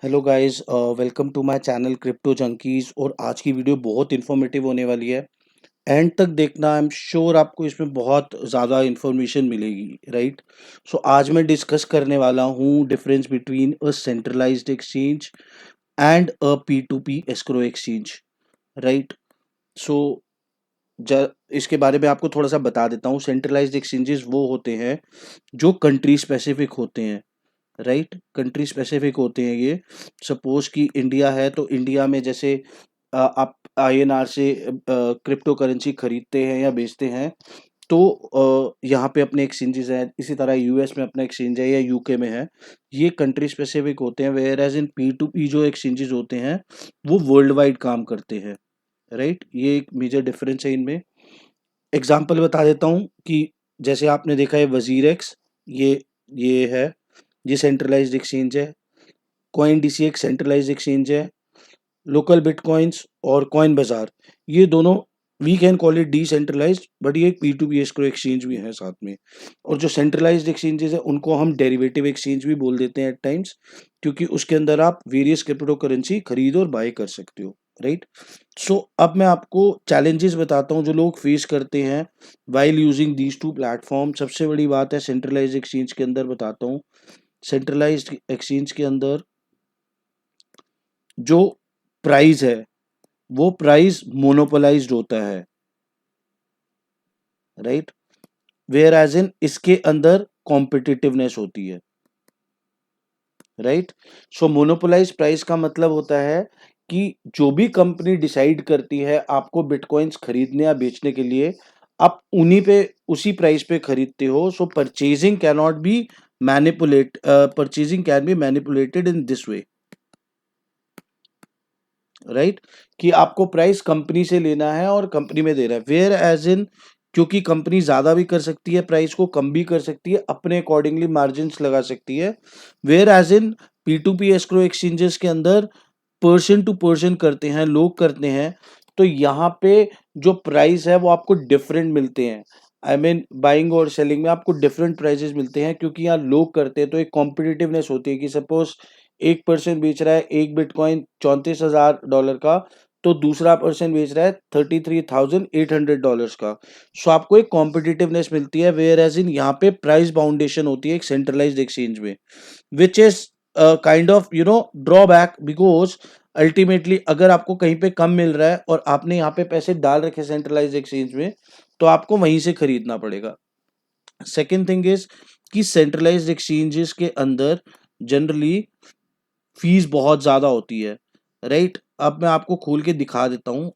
Hello guys, welcome to my channel Crypto Junkies. और आज की वीडियो बहुत इन्फॉर्मेटिव होने वाली है। एंड तक देखना, आई एम श्योर आपको इसमें बहुत ज़्यादा इन्फॉर्मेशन मिलेगी, राइट। सो आज मैं डिस्कस करने वाला हूँ difference between a centralised exchange and a P to P escrow exchange, right. So इसके बारे में आपको थोड़ा सा बता देता हूँ। सेंट्रलाइज्ड एक्सचेंजेस वो होते हैं जो कंट्री स्पेसिफिक होते हैं, राइट। कंट्री स्पेसिफिक होते हैं ये। सपोज कि इंडिया है तो इंडिया में जैसे आप आईएनआर से क्रिप्टो करेंसी खरीदते हैं या बेचते हैं तो यहाँ पे अपने एक्सचेंजेस हैं। इसी तरह यूएस में अपना एक्सचेंज है या यूके में है। ये कंट्री स्पेसिफिक होते हैं, whereas in P to P जो एक्सचेंजेस होते हैं वो वर्ल्ड वाइड काम करते हैं, राइट। ये एक मेजर डिफरेंस है इनमें। एग्जाम्पल बता देता हूँ कि जैसे आपने देखा है वजीर एक्स, ये है, ये सेंट्रलाइज्ड एक्सचेंज है। कॉइन डीसी एक सेंट्रलाइज्ड एक्सचेंज है। लोकल बिटकॉइंस और कॉइन बाजार, ये दोनों we can call it decentralized, but ये एक P to P escrow exchange भी है साथ में। और जो सेंट्रलाइज्ड एक्सचेंजेस है उनको हम डेरिवेटिव एक्सचेंज भी बोल देते हैं एट टाइम्स, क्योंकि उसके अंदर आप वेरियस क्रिप्टो करेंसी खरीद और बाय कर सकते हो, राइट। सो अब मैं आपको चैलेंजेस बताता हूँ जो लोग फेस करते हैं while using these two platform. सबसे बड़ी बात है सेंट्रलाइज्ड एक्सचेंज के अंदर बताता हूँ। सेंट्रलाइज्ड एक्सचेंज के अंदर जो प्राइस है वो प्राइस मोनोपोलाइज्ड होता है, राइट। वेयर एज इन इसके अंदर कॉम्पिटिटिवनेस होती है, राइट। सो मोनोपोलाइज प्राइस का मतलब होता है कि जो भी कंपनी डिसाइड करती है आपको बिटकॉइंस खरीदने या बेचने के लिए, आप उन्हीं पे उसी प्राइस पे खरीदते हो। So purchasing can not be purchasing can be manipulated in this way, right. कि आपको प्राइस कंपनी से लेना है और कंपनी में दे रहा है, वेयर एज इन क्योंकि कंपनी ज्यादा भी कर सकती है, प्राइस को कम भी कर सकती है, अपने अकॉर्डिंगली मार्जिन लगा सकती है। Whereas in P to P escrow exchanges के अंदर पर्सन टू पर्सन करते हैं, लोग करते हैं। तो यहाँ पे जो प्राइस है वो आपको डिफरेंट मिलते हैं। आई मीन बाइंग और सेलिंग में आपको डिफरेंट प्राइसेस मिलते हैं, क्योंकि यहाँ लोग करते हैं तो एक कॉम्पिटिटिवनेस होती है कि सपोज एक पर्सन बेच रहा है एक बिटकॉइन $34,000 का, तो दूसरा पर्सन बेच रहा है $33,800 का। सो आपको एक कॉम्पिटिटिवनेस मिलती है, वेयर एज इन यहाँ पे प्राइस बाउंडेशन होती है एक सेंट्रलाइज्ड एक्सचेंज में, which is kind of drawback, because ultimately अगर आपको कहीं पे कम मिल रहा है और आपने यहाँ पे पैसे डाल रखे सेंट्रलाइज्ड एक्सचेंज में, तो आपको वहीं से खरीदना पड़ेगा। सेकेंड थिंग इज कि सेंट्रलाइज्ड एक्सचेंजेस के अंदर जनरली फीस बहुत ज्यादा होती है, राइट। अब मैं आपको खोल के दिखा देता हूँ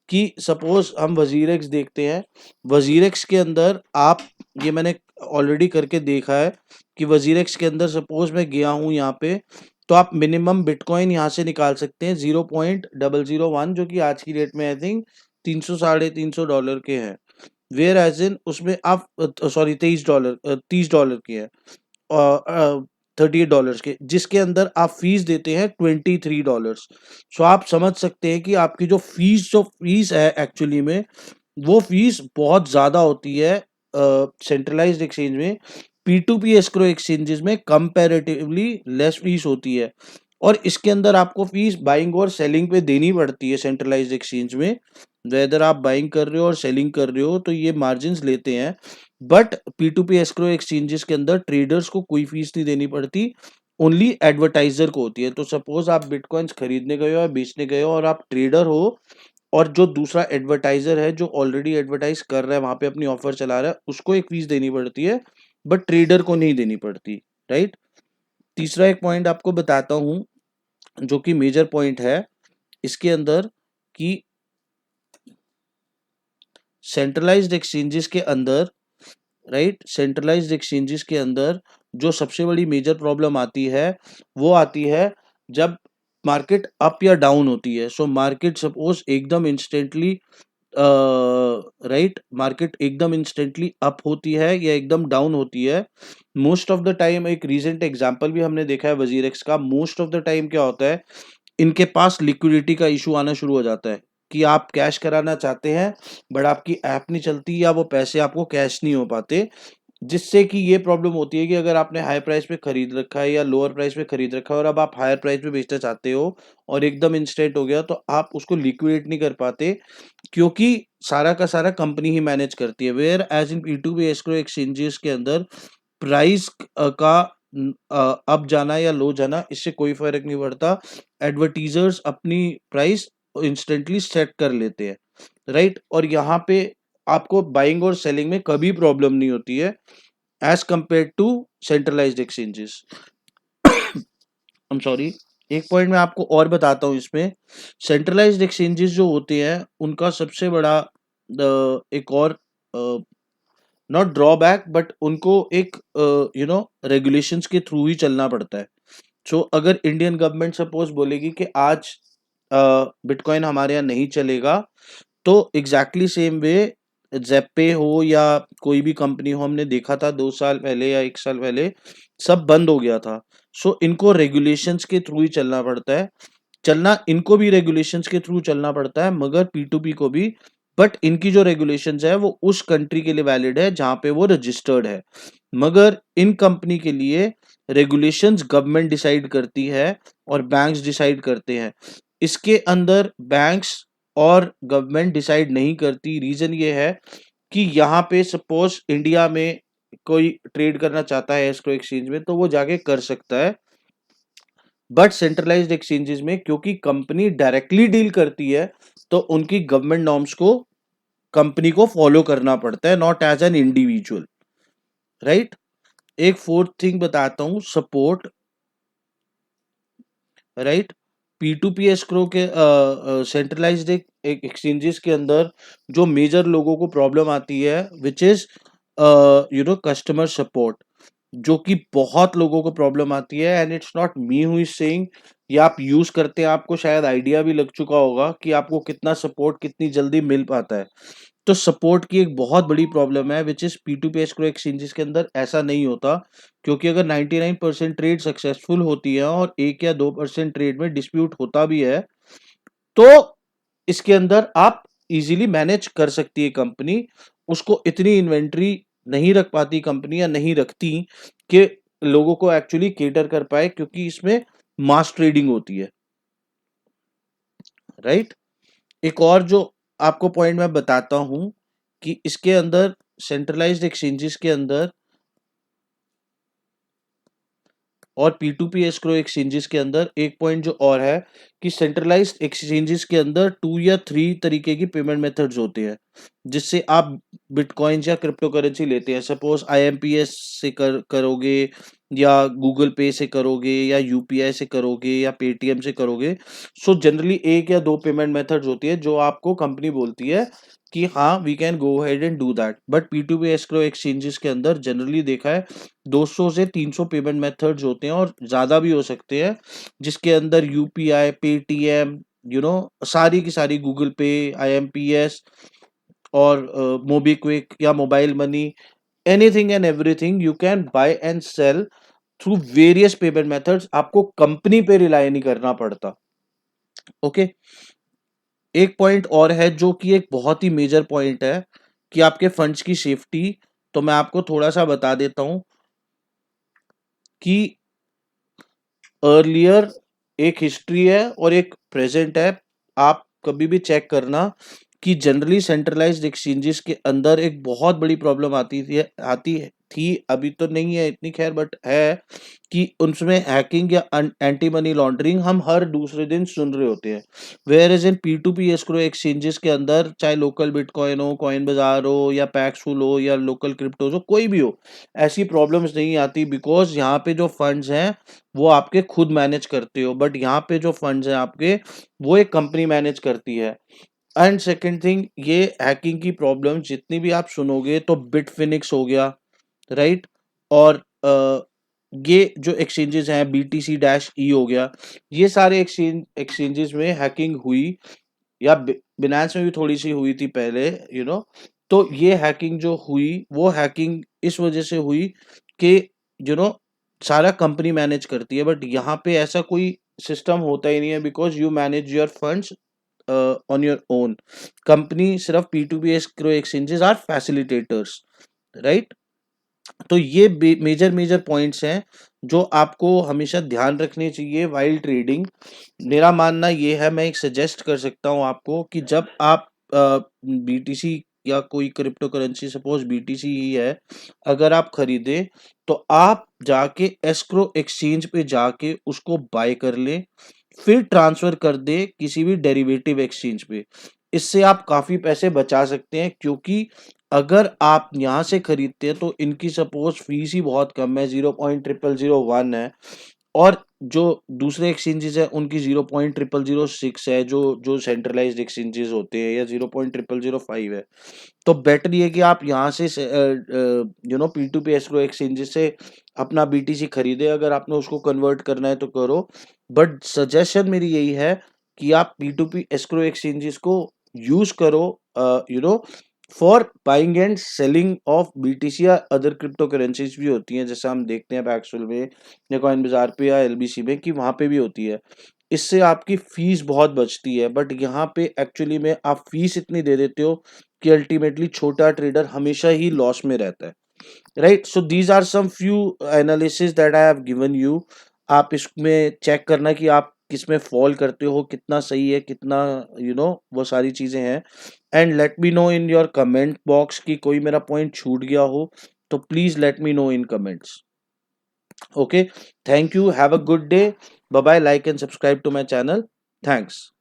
कि सपोज हम वजीरेक्स देखते हैं। वजीरेक्स के अंदर आप, ये मैंने ऑलरेडी करके देखा है कि वजीरेक्स के अंदर सपोज मैं गया हूँ यहाँ पे, तो आप मिनिमम बिटकॉइन यहाँ से निकाल सकते हैं 0.001, जो कि आज की डेट में आई थिंक 300 $350 के हैं। वेयर एज इन उसमें आप सॉरी $23 $30 के हैं, 38 डॉलर्स के, जिसके अंदर आप फीस देते हैं $23। सो आप समझ सकते हैं कि आपकी जो फीस है एक्चुअली में, वो फीस बहुत ज्यादा होती है सेंट्रलाइज्ड एक्सचेंज में। P to P escrow exchanges में कंपैरेटिवली लेस फीस होती है, और इसके अंदर आपको फीस बाइंग और सेलिंग पे देनी पड़ती है सेंट्रलाइज्ड एक्सचेंज में। वेदर आप बाइंग कर रहे हो और सेलिंग कर रहे हो तो ये मार्जिन लेते हैं। But P to P escrow exchanges के अंदर ट्रेडर्स को कोई फीस नहीं देनी पड़ती, ओनली एडवर्टाइजर को होती है। तो सपोज आप बिटकॉइंस खरीदने गए हो या बेचने गए हो और आप ट्रेडर हो, और जो दूसरा एडवर्टाइजर है जो ऑलरेडी एडवर्टाइज कर रहा है वहां पे अपनी ऑफर चला रहा है, उसको एक फीस देनी पड़ती है, बट ट्रेडर को नहीं देनी पड़ती, राइट। तीसरा एक पॉइंट आपको बताता हूँ जो कि मेजर पॉइंट है इसके अंदर, कि सेंट्रलाइज्ड एक्सचेंजेस के अंदर, राइट, सेंट्रलाइज्ड एक्सचेंजेस के अंदर जो सबसे बड़ी मेजर प्रॉब्लम आती है वो आती है जब मार्केट अप या डाउन होती है। सो मार्केट सपोज एकदम इंस्टेंटली, राइट, मार्केट एकदम इंस्टेंटली अप होती है या एकदम डाउन होती है। मोस्ट ऑफ द टाइम, एक रीसेंट एग्जांपल भी हमने देखा है वजीरेक्स का, मोस्ट ऑफ द टाइम क्या होता है, इनके पास लिक्विडिटी का इशू आना शुरू हो जाता है कि आप कैश कराना चाहते हैं बट आपकी ऐप नहीं चलती या वो पैसे आपको कैश नहीं हो पाते। जिससे कि ये प्रॉब्लम होती है कि अगर आपने हाई प्राइस पे खरीद रखा है या लोअर प्राइस पे खरीद रखा है और अब आप हायर प्राइस पे बेचना चाहते हो और एकदम इंस्टेंट हो गया, तो आप उसको लिक्विडेट नहीं कर पाते, क्योंकि सारा का सारा कंपनी ही मैनेज करती है। Whereas in P2P escrow exchanges के अंदर प्राइस का अप जाना या लो जाना, इससे कोई फर्क नहीं पड़ता। एडवर्टीजर्स अपनी प्राइस इंस्टेंटली सेट कर लेते हैं, राइट। और यहाँ पे आपको बाइंग और सेलिंग में कभी प्रॉब्लम नहीं होती है as compare to centralized exchanges. I am sorry, एक पॉइंट मैं आपको और बताता हूँ इसमें। सेंट्रलाइज्ड एक्सचेंजेस जो होते हैं उनका सबसे बड़ा एक और नॉट ड्रॉबैक, बट उनको एक रेगुलेशंस के थ्रू ही चलना पड़ता है। सो अगर इंडियन गवर्नमेंट सपोज बोलेगी कि आज बिटकॉइन हमारे यहाँ नहीं चलेगा, तो एग्जैक्टली सेम वे जेपे हो या कोई भी कंपनी हो, हमने देखा था 2 साल पहले या 1 साल पहले सब बंद हो गया था। सो इनको रेगुलेशंस के थ्रू ही चलना पड़ता है। चलना इनको भी रेगुलेशंस के थ्रू चलना पड़ता है, मगर P2P को भी। बट इनकी जो रेगुलेशंस है वो उस कंट्री के लिए वैलिड है जहां पे वो रजिस्टर्ड है, मगर इन कंपनी के लिए रेगुलेशंस गवर्नमेंट डिसाइड करती है और बैंक्स डिसाइड करते हैं। इसके अंदर बैंक्स और गवर्नमेंट डिसाइड नहीं करती। रीजन ये है कि यहाँ पे सपोज इंडिया में कोई ट्रेड करना चाहता है एस्क्रो एक्सचेंज में, तो वो जाके कर सकता है। बट सेंट्रलाइज्ड एक्सचेंजेस में क्योंकि कंपनी डायरेक्टली डील करती है, तो उनकी गवर्नमेंट नॉर्म्स को कंपनी को फॉलो करना पड़ता है, not as an individual, right. एक फोर्थ थिंग बताता हूँ, सपोर्ट, राइट। P2P एस्क्रो के सेंट्रलाइज्ड एक्सचेंजेस के अंदर जो मेजर लोगों को प्रॉब्लम आती है विच इज कस्टमर सपोर्ट, जो कि बहुत लोगों को प्रॉब्लम आती है। And it's not me who is saying, ये आप यूज करते हैं, आपको शायद आइडिया भी लग चुका होगा कि आपको कितना सपोर्ट कितनी जल्दी मिल पाता है। तो सपोर्ट की एक बहुत बड़ी प्रॉब्लम है which is P2P escrow exchanges के अंदर ऐसा नहीं होता, क्योंकि अगर 99% ट्रेड सक्सेसफुल होती है और 1 या 2% ट्रेड में डिस्प्यूट होता भी है, तो इसके अंदर आप इजीली मैनेज कर सकती है कंपनी। उसको इतनी इन्वेंट्री नहीं रख पाती कंपनी या नहीं रखती कि लोगों को एक्चुअली केटर कर पाए, क्योंकि इसमें मास ट्रेडिंग होती है, राइट। एक और जो आपको पॉइंट मैं बताता हूं कि इसके अंदर सेंट्रलाइज्ड एक्सचेंजेस के अंदर और P2P एस्क्रो एक्सचेंजेस के अंदर एक पॉइंट जो और है कि सेंट्रलाइज्ड एक्सचेंजेस के अंदर 2 या 3 तरीके की पेमेंट मेथड्स होते हैं जिससे आप बिटकॉइंस या क्रिप्टो करेंसी लेते हैं। सपोज IMPS से करोगे या गूगल पे से करोगे या UPI से करोगे या पेटीएम से करोगे। सो जनरली 1 या 2 पेमेंट मेथड्स होती है जो आपको कंपनी बोलती है कि हाँ we can go ahead and do that. But P2P escrow exchanges के अंदर जनरली देखा है 200 से 300 पेमेंट मेथड्स होते हैं और ज़्यादा भी हो सकते हैं, जिसके अंदर UPI, पेटीएम, सारी की सारी गूगल पे, IMPS और मोबीक्विक या mobile money, anything and everything you can buy and sell through various payment methods. आपको कंपनी पे रिलाई नहीं करना पड़ता। ओके। एक पॉइंट और है जो कि एक बहुत ही मेजर पॉइंट है कि आपके फंड्स की सेफ्टी। तो मैं आपको थोड़ा सा बता देता हूं कि अर्लियर एक हिस्ट्री है और एक प्रेजेंट है। आप कभी भी चेक करना कि जनरली सेंट्रलाइज्ड एक्सचेंजेस के अंदर एक बहुत बड़ी प्रॉब्लम आती थी, अभी तो नहीं है इतनी खैर, बट है कि उनमें हैकिंग या एंटी मनी लॉन्ड्रिंग हम हर दूसरे दिन सुन रहे होते हैं। Whereas in P2P escrow exchanges के अंदर चाहे लोकल बिटकॉइन हो, कॉइन बाजार हो या पैक्सफुल हो या लोकल क्रिप्टोज हो, कोई भी हो, ऐसी प्रॉब्लम्स नहीं आती, बिकॉज यहाँ पे जो फंड्स हैं वो आपके खुद मैनेज करते हो। बट यहाँ पे जो फंड्स हैं आपके, वो एक कंपनी मैनेज करती है। एंड सेकंड थिंग, ये हैकिंग की प्रॉब्लम जितनी भी आप सुनोगे तो बिटफिनिक्स हो गया, राइट। और ये जो एक्सचेंजेस हैं BTC-E हो गया, ये सारे एक्सचेंजेस में हैकिंग हुई, या बिनांस में भी थोड़ी सी हुई थी पहले, तो ये हैकिंग जो हुई वो हैकिंग इस वजह से हुई कि यू नो सारा कंपनी मैनेज करती है, बट यहाँ पे ऐसा कोई सिस्टम होता ही नहीं है, because you manage your funds on your own. Company सिर्फ P2P escrow exchanges are facilitators, right. तो ये मेजर मेजर पॉइंट्स हैं जो आपको हमेशा ध्यान रखने चाहिए वाइल ट्रेडिंग। मेरा मानना ये है, मैं एक सजेस्ट कर सकता हूँ आपको कि जब आप बीटीसी या कोई क्रिप्टो करेंसी, सपोज बीटीसी ही है, अगर आप खरीदे तो आप जाके एस्क्रो एक्सचेंज पे जाके उसको बाय कर लें, फिर ट्रांसफर कर दे किसी भी डेरिवेटिव एक्सचेंज पे। इससे आप काफी पैसे बचा सकते हैं, क्योंकि अगर आप यहाँ से खरीदते हैं तो इनकी सपोज फीस ही बहुत कम है, 0.0001 है, और जो दूसरे एक्सचेंजेस है उनकी 0.0006 है, जो जो सेंट्रलाइज्ड एक्सचेंजेस होते हैं, या 0.0005 है। तो बेटर ये है कि आप यहाँ से P2P एस्क्रो एक्सचेंजेस से अपना बीटीसी खरीदे। अगर आपने उसको कन्वर्ट करना है तो करो, बट सजेशन मेरी यही है कि आप P2P एस्क्रो एक्सचेंजेस को यूज करो, for buying and selling of BTC या अदर क्रिप्टो करेंसीज भी होती हैं, जैसे हम देखते हैं पैक्सुल में या कॉइन बाजार पे या एलबीसी में, कि वहां पे भी होती है। इससे आपकी फीस बहुत बचती है, बट यहाँ पे एक्चुअली में आप फीस इतनी दे देते हो कि अल्टीमेटली छोटा ट्रेडर हमेशा ही लॉस में रहता है, right. So these are some few analysis that I have given you. आप इसमें चेक करना कि आप किसमें फॉल करते हो, कितना सही है, कितना वो सारी चीजें हैं। And let me know in your comment box कि कोई मेरा पॉइंट छूट गया हो, तो please let me know in comments. Okay, thank you, have a good day, bye bye, like and subscribe to my channel, thanks.